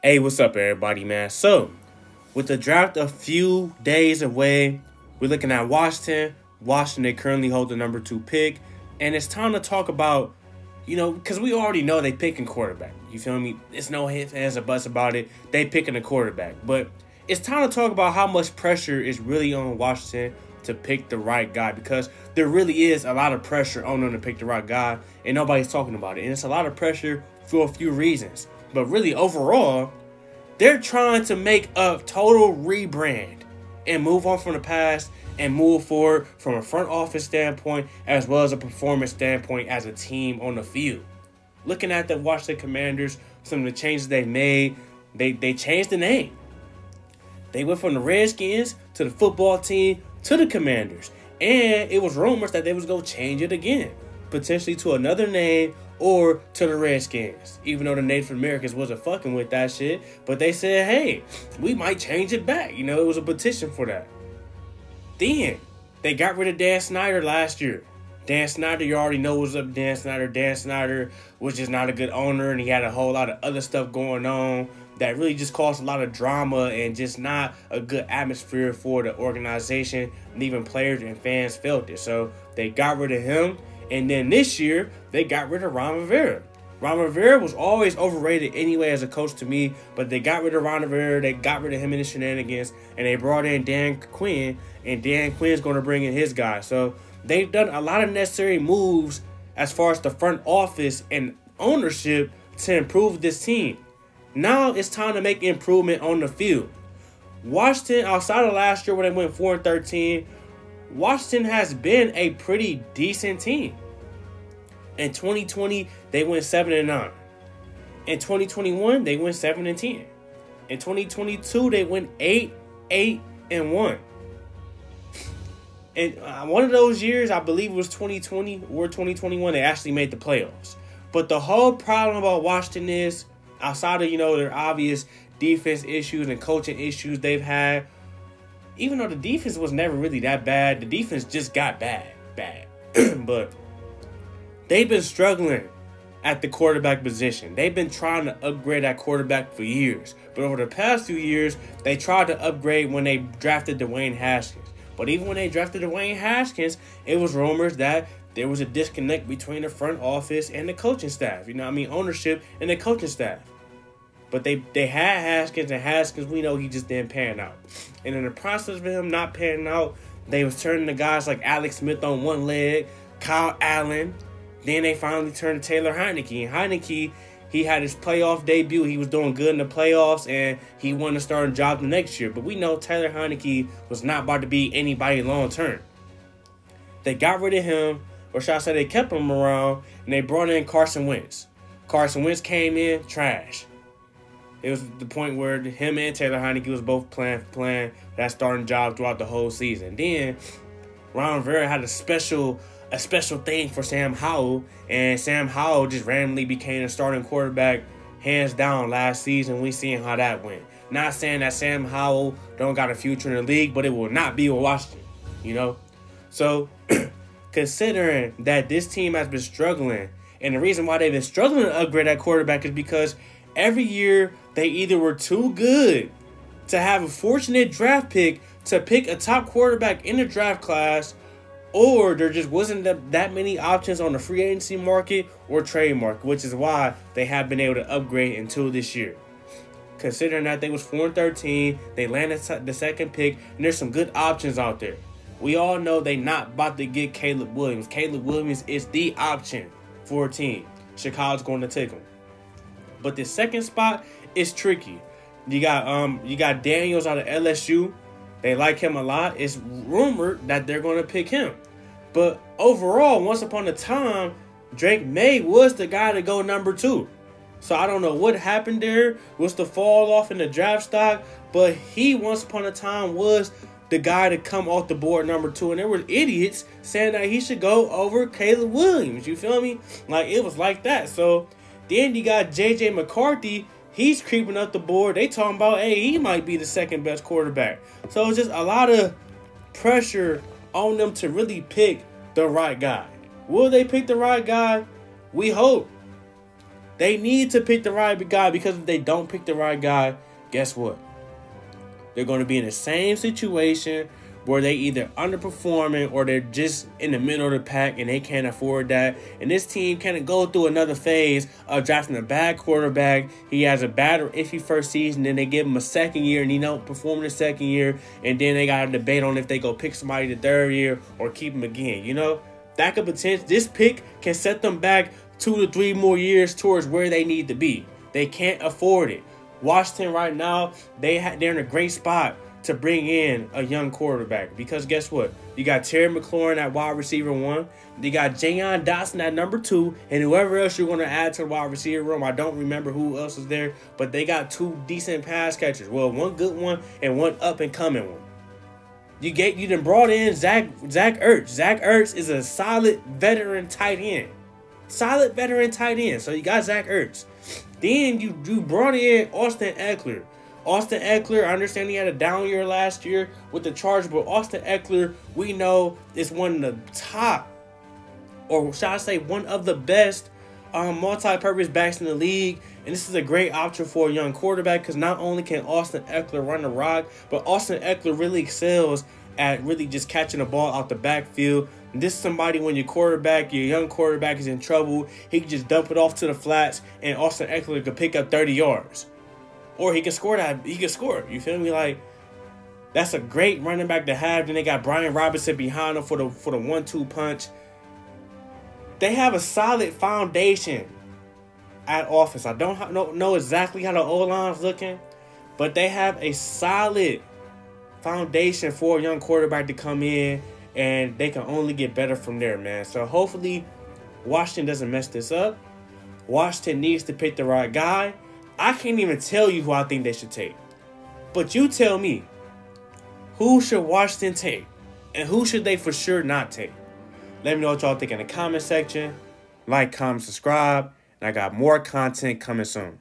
Hey, what's up, everybody, man? So, with the draft a few days away, we're looking at Washington. Washington, they currently hold the number 2 pick. And it's time to talk about, because we already know they picking quarterback. You feel me? It's no ifs, ands, or buts about it. They picking a quarterback. But it's time to talk about how much pressure is really on Washington to pick the right guy. Because there really is a lot of pressure on them to pick the right guy. And nobody's talking about it. And it's a lot of pressure for a few reasons. But really, overall, they're trying to make a total rebrand and move on from the past and move forward from a front office standpoint as well as a performance standpoint as a team on the field. Looking at the Washington Commanders, some of the changes they made, they changed the name. They went from the Redskins to the football team to the Commanders. And it was rumors that they was going to change it again, potentially to another name or to the Redskins, even though the Native Americans wasn't fucking with that shit. But they said, hey, we might change it back. It was a petition for that. Then they got rid of Dan Snyder last year. Dan Snyder, you already know what's up, Dan Snyder. Dan Snyder was just not a good owner, and he had a whole lot of other stuff going on that really just caused a lot of drama and just not a good atmosphere for the organization, and even players and fans felt it. So they got rid of him. And then this year, they got rid of Ron Rivera. Ron Rivera was always overrated anyway as a coach to me, but they got rid of Ron Rivera, they got rid of him and his shenanigans, and they brought in Dan Quinn, and Dan Quinn's going to bring in his guy. So they've done a lot of necessary moves as far as the front office and ownership to improve this team. Now it's time to make improvement on the field. Washington, outside of last year when they went 4-13, Washington has been a pretty decent team. In 2020, they went 7-9. In 2021, they went 7-10. In 2022, they went 8-1. And one of those years, I believe it was 2020 or 2021, they actually made the playoffs. But the whole problem about Washington is, outside of, their obvious defense issues and coaching issues they've had, even though the defense was never really that bad, the defense just got bad. But they've been struggling at the quarterback position. They've been trying to upgrade that quarterback for years. But over the past few years, they tried to upgrade when they drafted Dwayne Haskins. But even when they drafted Dwayne Haskins, it was rumors that there was a disconnect between the front office and the coaching staff. Ownership and the coaching staff. But they had Haskins, and Haskins, we know he just didn't pan out. And in the process of him not panning out, they was turning the guys like Alex Smith on one leg, Kyle Allen. Then they finally turned to Taylor Heineke. And Heineke, he had his playoff debut. He was doing good in the playoffs, and he won the starting job the next year. But we know Taylor Heineke was not about to be anybody long term. They got rid of him, or should I say they kept him around, and they brought in Carson Wentz. Carson Wentz came in, trash. It was the point where him and Taylor Heineke was both playing that starting job throughout the whole season. Then Ron Rivera had a special thing for Sam Howell, and Sam Howell just randomly became a starting quarterback hands down last season. We seen how that went. Not saying that Sam Howell don't got a future in the league, but it will not be with Washington, So considering that this team has been struggling, and the reason why they've been struggling to upgrade that quarterback is because every year they either were too good to have a fortunate draft pick to pick a top quarterback in the draft class, or there just wasn't that many options on the free agency market or trade market, which is why they have been able to upgrade until this year. Considering that they was 4-13, they landed the second pick, and there's some good options out there. We all know they not about to get Caleb Williams. Caleb Williams is the option for a team. Chicago's going to take him. But the second spot is tricky. You got Daniels out of LSU. They like him a lot. It's rumored that they're going to pick him. But overall, once upon a time, Drake May was the guy to go number 2. So I don't know what happened there. Was the fall off in the draft stock. But he, once upon a time, was the guy to come off the board number 2. And there were idiots saying that he should go over Caleb Williams. You feel me? It was like that. So then you got J.J. McCarthy. He's creeping up the board. They talking about, hey, he might be the second best quarterback. So it's just a lot of pressure on them to really pick the right guy. Will they pick the right guy? We hope. They need to pick the right guy, because if they don't pick the right guy, guess what? They're going to be in the same situation where they either underperforming or they're just in the middle of the pack and they can't afford that. And this team can't go through another phase of drafting a bad quarterback. He has a bad or iffy first season, then they give him a second year and he don't perform the second year, and then they got a debate on if they go pick somebody the third year or keep him again. You know, that could potentially, this pick can set them back 2 to 3 more years towards where they need to be. They can't afford it. Washington right now, they're in a great spot to bring in a young quarterback, because guess what? You got Terry McLaurin at wide receiver 1. You got Jayon Dotson at number 2, and whoever else you're going to add to the wide receiver room. I don't remember who else is there, but they got 2 decent pass catchers. Well, one good one and one up and coming one. You done brought in Zach Ertz. Zach Ertz is a solid veteran tight end. Solid veteran tight end. So you got Zach Ertz. Then you brought in Austin Eckler. Austin Eckler, I understand he had a down year last year with the Chargers, but Austin Eckler, we know, is one of the top, or shall I say one of the best multi-purpose backs in the league. And this is a great option for a young quarterback, because not only can Austin Eckler run the rock, but Austin Eckler really excels at really just catching the ball out the backfield. And this is somebody, when your young quarterback is in trouble, he can just dump it off to the flats and Austin Eckler could pick up 30 yards. Or he can score that. He can score. You feel me? Like, that's a great running back to have. Then they got Brian Robinson behind him for the 1-2 punch. They have a solid foundation at offense. I don't know exactly how the O-line's looking, but they have a solid foundation for a young quarterback to come in, and they can only get better from there, man. So hopefully Washington doesn't mess this up. Washington needs to pick the right guy. I can't even tell you who I think they should take. But you tell me, who should Washington take? And who should they for sure not take? Let me know what y'all think in the comment section. Like, comment, subscribe. And I got more content coming soon.